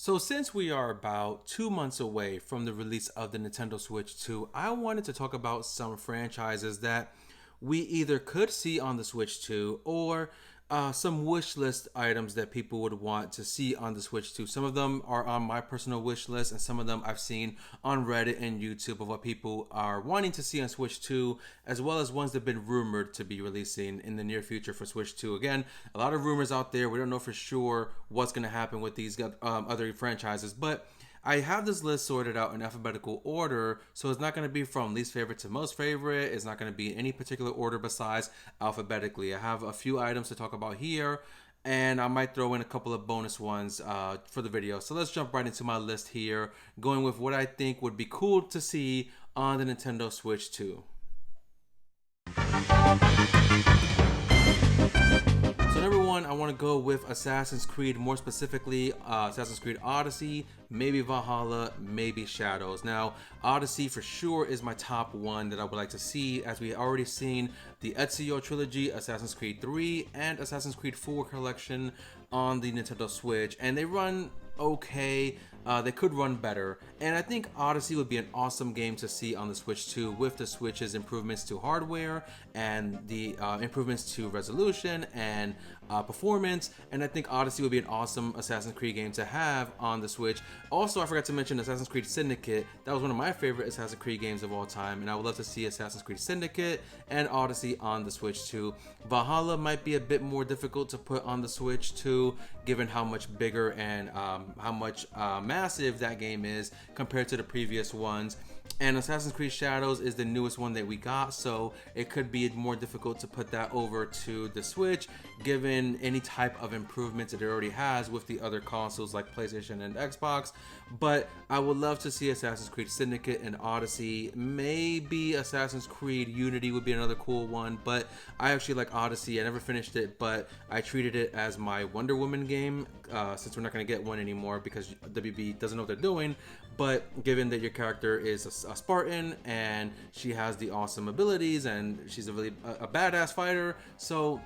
So since we are about 2 months away from the release of the Nintendo Switch 2, I wanted to talk about some franchises that we either could see on the Switch 2 or some wish list items that people would want to see on the Switch 2. Some of them are on my personal wish list, and some of them I've seen on Reddit and YouTube of what people are wanting to see on Switch 2, as well as ones that have been rumored to be releasing in the near future for Switch 2. Again, a lot of rumors out there. We don't know for sure what's going to happen with these other franchises, but I have this list sorted out in alphabetical order, so it's not going to be from least favorite to most favorite. It's not going to be in any particular order besides alphabetically. I have a few items to talk about here, and I might throw in a couple of bonus ones for the video. So let's jump right into my list here, going with what I think would be cool to see on the Nintendo Switch 2. So number one, I want to go with Assassin's Creed, more specifically Assassin's Creed Odyssey, maybe Valhalla, maybe Shadows. Now, Odyssey for sure is my top one that I would like to see, as we already seen the Ezio trilogy, Assassin's Creed 3, and Assassin's Creed 4 collection on the Nintendo Switch, and they run okay. They could run better, and I think Odyssey would be an awesome game to see on the Switch 2 with the Switch's improvements to hardware and the improvements to resolution and performance. And I think Odyssey would be an awesome Assassin's Creed game to have on the Switch. Also, I forgot to mention Assassin's Creed Syndicate. That was one of my favorite Assassin's Creed games of all time, and I would love to see Assassin's Creed Syndicate and Odyssey on the Switch 2. Valhalla might be a bit more difficult to put on the Switch 2, given how much bigger and how much massive that game is compared to the previous ones. And Assassin's Creed Shadows is the newest one that we got, so it could be more difficult to put that over to the Switch, given any type of improvements it already has with the other consoles like PlayStation and Xbox. But I would love to see Assassin's Creed Syndicate and Odyssey. Maybe Assassin's Creed Unity would be another cool one, but I actually like Odyssey. I never finished it, but I treated it as my Wonder Woman game, since we're not going to get one anymore because WB doesn't know what they're doing. But given that your character is a Spartan and she has the awesome abilities and she's a really a badass fighter, so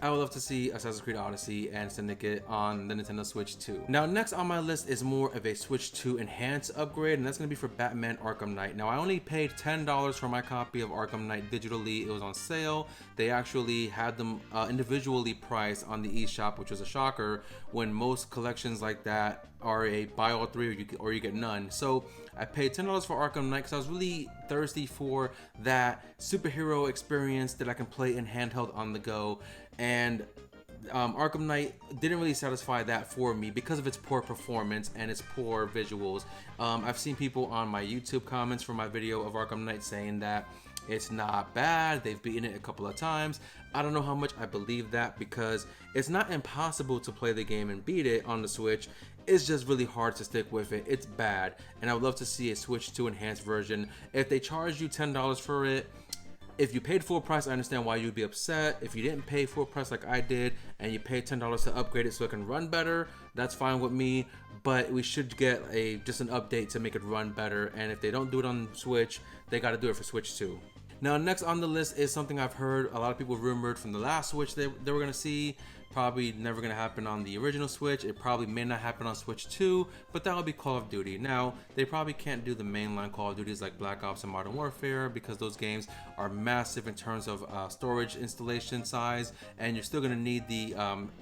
I would love to see Assassin's Creed Odyssey and Syndicate on the Nintendo Switch 2. Now, next on my list is more of a Switch 2 enhanced upgrade, and that's going to be for Batman Arkham Knight. Now, I only paid $10 for my copy of Arkham Knight digitally. It was on sale. They actually had them individually priced on the eShop, which was a shocker when most collections like that are a buy all three or you get none. So I paid $10 for Arkham Knight because I was really thirsty for that superhero experience that I can play in handheld on the go. And Arkham Knight didn't really satisfy that for me because of its poor performance and its poor visuals. I've seen people on my YouTube comments for my video of Arkham Knight saying that it's not bad, they've beaten it a couple of times. I don't know how much I believe that, because it's not impossible to play the game and beat it on the Switch. It's just really hard to stick with it. It's bad, and I would love to see a Switch 2 enhanced version. If they charge you $10 for it, if you paid full price, I understand why you'd be upset. If you didn't pay full price like I did, and you paid $10 to upgrade it so it can run better, that's fine with me. But we should get just an update to make it run better. And if they don't do it on Switch, they got to do it for Switch 2. Now, next on the list is something I've heard a lot of people rumored from the last Switch they were going to see. Probably never going to happen on the original Switch. It probably may not happen on Switch 2, but that would be Call of Duty. Now, they probably can't do the mainline Call of Duties like Black Ops and Modern Warfare because those games are massive in terms of storage installation size, and you're still going to need the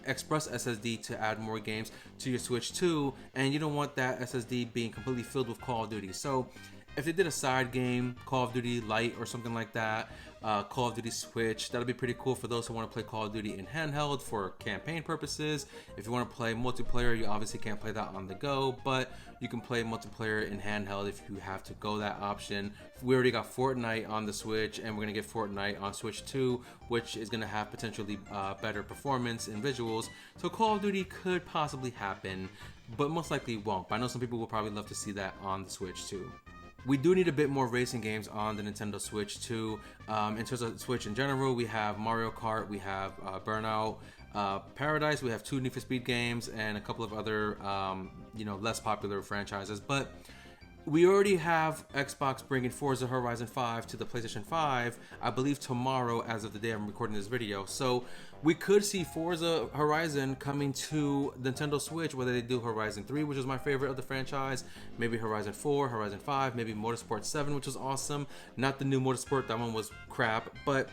Express SSD to add more games to your Switch 2, and you don't want that SSD being completely filled with Call of Duty. So if they did a side game, Call of Duty Lite or something like that, Call of Duty Switch, that'll be pretty cool for those who want to play Call of Duty in handheld for campaign purposes. If you want to play multiplayer, you obviously can't play that on the go, but you can play multiplayer in handheld if you have to go that option. We already got Fortnite on the Switch, and we're going to get Fortnite on Switch 2, which is going to have potentially better performance and visuals. So Call of Duty could possibly happen, but most likely won't. But I know some people will probably love to see that on the Switch too. We do need a bit more racing games on the Nintendo Switch too. In terms of Switch in general, we have Mario Kart, we have Burnout Paradise, we have 2 Need for Speed games, and a couple of other less popular franchises. But we already have Xbox bringing Forza Horizon 5 to the PlayStation 5, I believe tomorrow as of the day I'm recording this video. So we could see Forza Horizon coming to Nintendo Switch, whether they do Horizon 3, which is my favorite of the franchise, maybe Horizon 4, Horizon 5, maybe Motorsport 7, which was awesome. Not the new Motorsport, that one was crap, but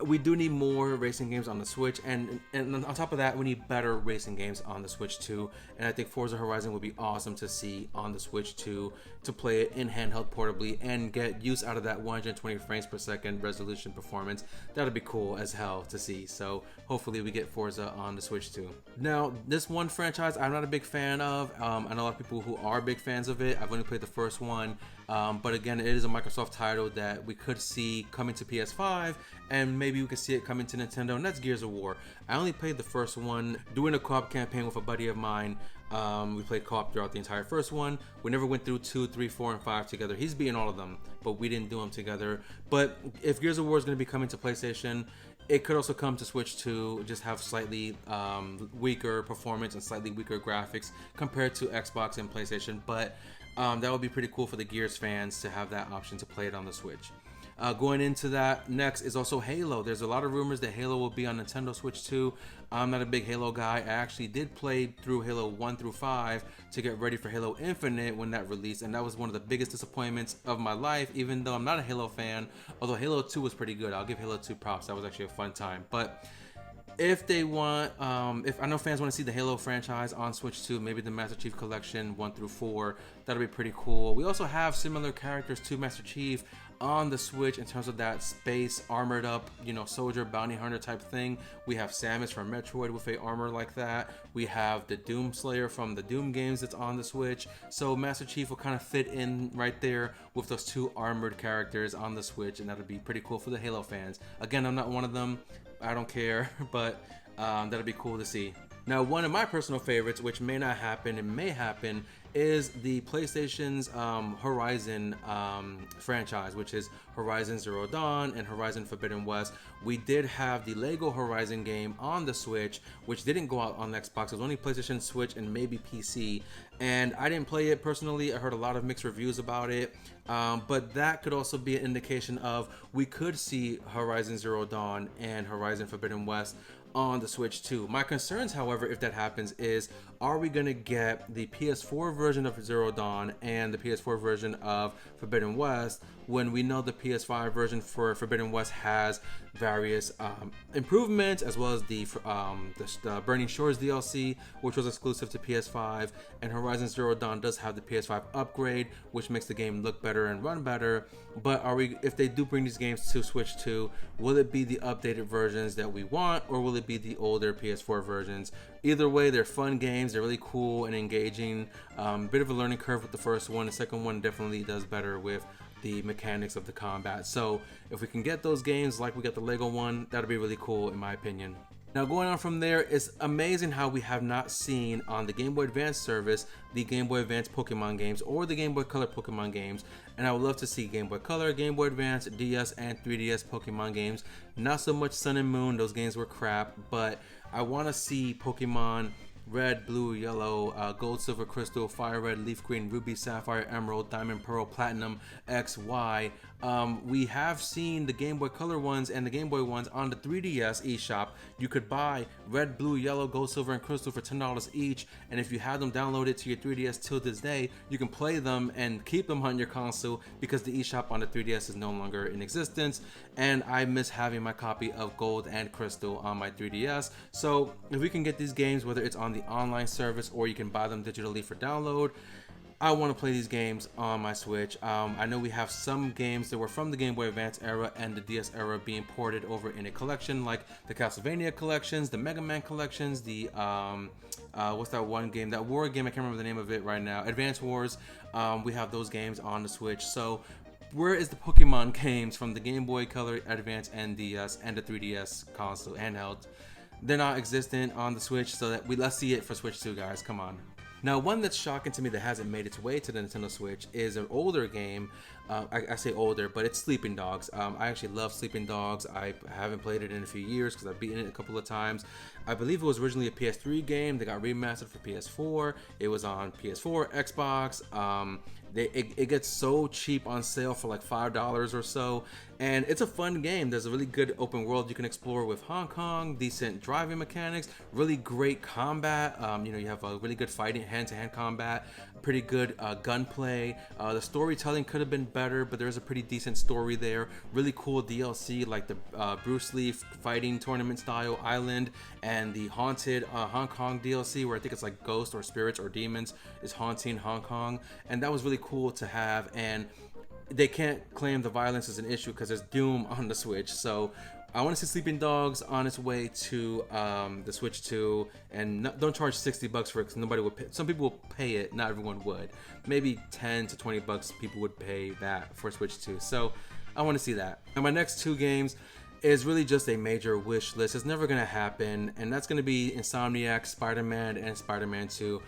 we do need more racing games on the Switch, and on top of that, we need better racing games on the Switch too. And I think Forza Horizon would be awesome to see on the Switch too, to play it in handheld portably and get use out of that 120 frames per second resolution performance. That'd be cool as hell to see. So hopefully we get Forza on the Switch too. Now, this one franchise I'm not a big fan of. I know a lot of people who are big fans of it. I've only played the first one. But again, it is a Microsoft title that we could see coming to PS5, and maybe we could see it coming to Nintendo, and that's Gears of War. I only played the first one, doing a co-op campaign with a buddy of mine. We played co-op throughout the entire first one. We never went through 2, 3, 4, and 5 together. He's beaten all of them, but we didn't do them together. But if Gears of War is going to be coming to PlayStation, it could also come to Switch to just have slightly weaker performance and slightly weaker graphics compared to Xbox and PlayStation, but that would be pretty cool for the Gears fans to have that option to play it on the Switch. Going into that, next is also Halo. There's a lot of rumors that Halo will be on Nintendo Switch too. I'm not a big Halo guy. I actually did play through Halo 1 through 5 to get ready for Halo Infinite when that released, and that was one of the biggest disappointments of my life, even though I'm not a Halo fan. Although Halo 2 was pretty good. I'll give Halo 2 props. That was actually a fun time. But if they want, if I know fans want to see the Halo franchise on Switch 2, maybe the Master Chief Collection 1 through 4, that'll be pretty cool. We also have similar characters to Master Chief on the Switch in terms of that space armored up, you know, soldier bounty hunter type thing. We have Samus from Metroid with a armor like that. We have the Doom Slayer from the Doom games that's on the Switch. So Master Chief will kind of fit in right there with those two armored characters on the Switch, and that'll be pretty cool for the Halo fans. Again, I'm not one of them. I don't care, but that'll be cool to see. Now, one of my personal favorites, which may not happen and may happen, is the PlayStation's Horizon franchise, which is Horizon Zero Dawn and Horizon Forbidden West. We did have the Lego Horizon game on the Switch, which didn't go out on Xbox. It was only PlayStation, Switch, and maybe PC. And I didn't play it personally. I heard a lot of mixed reviews about it. But that could also be an indication of we could see Horizon Zero Dawn and Horizon Forbidden West on the Switch too. My concerns, however, if that happens, is are we going to get the PS4 version of Zero Dawn and the PS4 version of Forbidden West when we know the PS5 version for Forbidden West has various improvements, as well as the Burning Shores DLC, which was exclusive to PS5, and Horizon Zero Dawn does have the PS5 upgrade, which makes the game look better and run better. But if they do bring these games to Switch 2, will it be the updated versions that we want, or will it be the older PS4 versions? Either way, they're fun games. They're really cool and engaging. Bit of a learning curve with the first one. The second one definitely does better with the mechanics of the combat. So if we can get those games like we got the Lego one, that'll be really cool in my opinion. Now, going on from there, it's amazing how we have not seen on the Game Boy Advance service the Game Boy Advance Pokemon games or the Game Boy Color Pokemon games, and I would love to see Game Boy Color, Game Boy Advance, DS, and 3DS Pokemon games. Not so much Sun and Moon, those games were crap, but I want to see Pokemon Red, Blue, Yellow, Gold, Silver, Crystal, Fire Red, Leaf Green, Ruby, Sapphire, Emerald, Diamond, Pearl, Platinum, X, Y. We have seen the Game Boy Color ones and the Game Boy ones on the 3DS eShop. You could buy Red, Blue, Yellow, Gold, Silver, and Crystal for $10 each, and if you have them downloaded to your 3DS till this day, you can play them and keep them on your console because the eShop on the 3DS is no longer in existence, and I miss having my copy of Gold and Crystal on my 3DS. So if we can get these games, whether it's on the online service or you can buy them digitally for download, I want to play these games on my Switch. I know we have some games that were from the Game Boy Advance era and the DS era being ported over in a collection, like the Castlevania collections, the Mega Man collections, the what's that one game, that war game, I can't remember the name of it right now, Advance Wars. We have those games on the Switch. So where is the Pokemon games from the Game Boy Color, Advance, and DS and the 3DS console handheld? They're not existent on the Switch, so let's see it for Switch 2, guys. Come on. Now, one that's shocking to me that hasn't made its way to the Nintendo Switch is an older game. I say older, but it's Sleeping Dogs. I actually love Sleeping Dogs. I haven't played it in a few years because I've beaten it a couple of times. I believe it was originally a PS3 game. They got remastered for PS4. It was on PS4, Xbox. It gets so cheap on sale for like $5 or so, and it's a fun game. There's a really good open world you can explore with Hong Kong, decent driving mechanics, really great combat. You have a really good fighting, hand-to-hand combat, pretty good gunplay. The storytelling could have been better, but there's a pretty decent story there. Really cool DLC like the Bruce Lee fighting tournament style island, and the haunted Hong Kong DLC where I think it's like ghosts or spirits or demons is haunting Hong Kong, and that was really cool to have. And they can't claim the violence as an issue because there's Doom on the Switch. So I want to see Sleeping Dogs on its way to the Switch 2, and don't charge $60 for it because nobody would pay. Some people will pay it, not everyone would. Maybe 10 to 20 bucks people would pay that for Switch 2. So I want to see that. And my next two games is really just a major wish list. It's never gonna happen, and that's gonna be Insomniac, Spider-Man, and Spider-Man 2.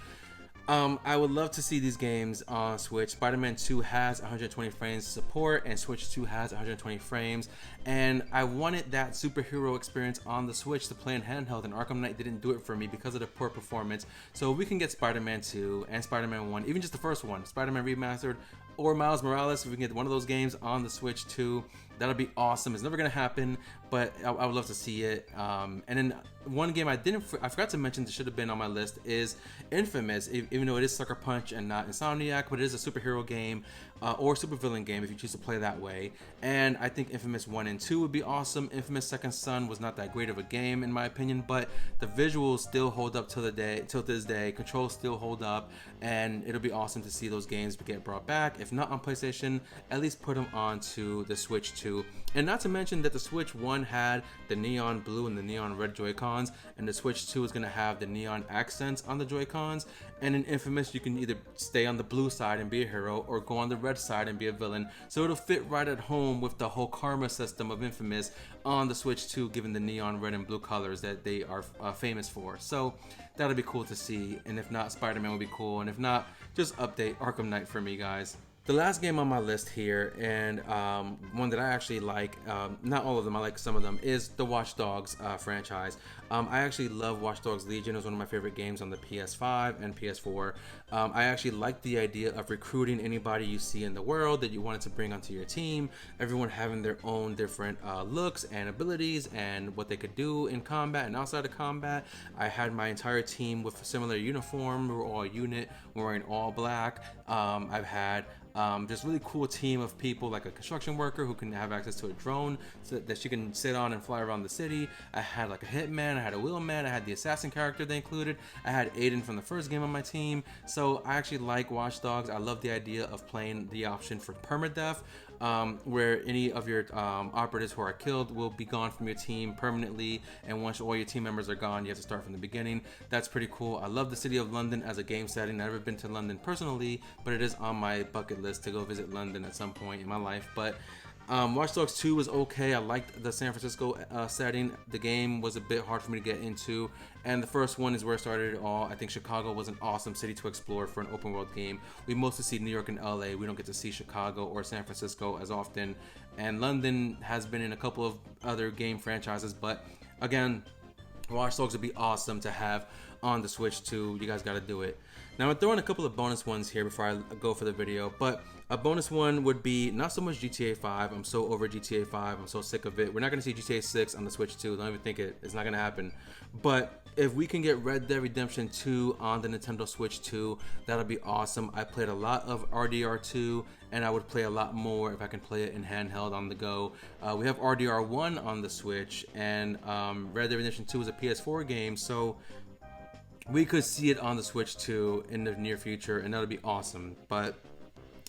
I would love to see these games on Switch. Spider-Man 2 has 120 frames support, and Switch 2 has 120 frames. And I wanted that superhero experience on the Switch to play in handheld, and Arkham Knight didn't do it for me because of the poor performance. So we can get Spider-Man 2 and Spider-Man 1, even just the first one, Spider-Man Remastered, or Miles Morales, if we can get one of those games on the Switch 2, that'll be awesome. It's never gonna happen, but I would love to see it. And then one game I forgot to mention that should have been on my list is Infamous, even though it is Sucker Punch and not Insomniac, but it is a superhero game or supervillain game if you choose to play that way. And I think Infamous 1 and 2 would be awesome. Infamous Second Son was not that great of a game in my opinion, but the visuals still hold up till this day. Controls still hold up, and it'll be awesome to see those games get brought back. If not on PlayStation, at least put them onto the Switch 2. And not to mention that the Switch 1 had the neon blue and the neon red Joy-Cons, and the Switch 2 is going to have the neon accents on the Joy-Cons. And in Infamous, you can either stay on the blue side and be a hero, or go on the red side and be a villain. So it'll fit right at home with the whole karma system of Infamous on the Switch 2, given the neon red and blue colors that they are famous for. So that'll be cool to see. And if not, Spider-Man will be cool. And if not, just update Arkham Knight for me, guys. The last game on my list here, and one that I actually like, not all of them, I like some of them, is the Watch Dogs franchise. I actually love Watch Dogs Legion. It was one of my favorite games on the PS5 and PS4. I actually like the idea of recruiting anybody you see in the world that you wanted to bring onto your team, everyone having their own different looks and abilities and what they could do in combat and outside of combat. I had my entire team with a similar uniform. We were all a unit, wearing all black. I've had just really cool team of people, like a construction worker who can have access to a drone so that she can sit on and fly around the city. I had like a hitman, I had a wheelman, I had the assassin character they included, I had Aiden from the first game on my team. So I actually like Watch Dogs. I love the idea of playing the option for permadeath, where any of your operatives who are killed will be gone from your team permanently, and once all your team members are gone, you have to start from the beginning. That's pretty cool. I love the city of London as a game setting. I've never been to London personally, but it is on my bucket list to go visit London at some point in my life. But Watch Dogs 2 was okay. I liked the San Francisco setting. The game was a bit hard for me to get into, and the first one is where it started it all. I think Chicago was an awesome city to explore for an open world game. We mostly see New York and LA. We don't get to see Chicago or San Francisco as often, and London has been in a couple of other game franchises, but again, Watch Dogs would be awesome to have on the Switch 2. You guys got to do it. Now I'm going to throw in a couple of bonus ones here before I go for the video, but a bonus one would be not so much GTA 5. I'm so over GTA 5. I'm so sick of it. We're not going to see GTA 6 on the Switch 2. Don't even think it's not going to happen. But if we can get Red Dead Redemption 2 on the Nintendo Switch 2, that'll be awesome. I played a lot of RDR2, and I would play a lot more if I can play it in handheld on the go. We have RDR1 on the Switch, and Red Dead Redemption 2 is a PS4 game, so we could see it on the Switch 2 in the near future, and that'll be awesome. But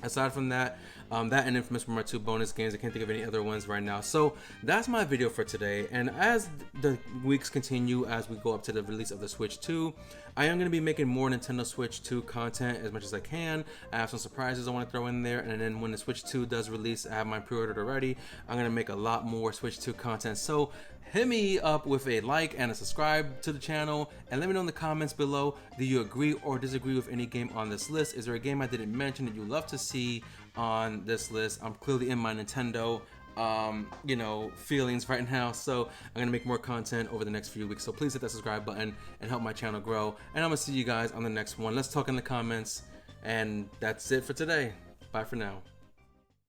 aside from that, that and Infamous were my two bonus games. I can't think of any other ones right now. So that's my video for today. And as the weeks continue, as we go up to the release of the Switch 2, I am going to be making more Nintendo Switch 2 content as much as I can. I have some surprises I want to throw in there. And then when the Switch 2 does release, I have mine pre-ordered already. I'm going to make a lot more Switch 2 content. So hit me up with a like and a subscribe to the channel, and let me know in the comments below, do you agree or disagree with any game on this list? Is there a game I didn't mention that you'd love to see on this list? I'm clearly in my Nintendo feelings right now, so I'm gonna make more content over the next few weeks, so please hit that subscribe button and help my channel grow, and I'm gonna see you guys on the next one. Let's talk in the comments, and that's it for today. Bye for now.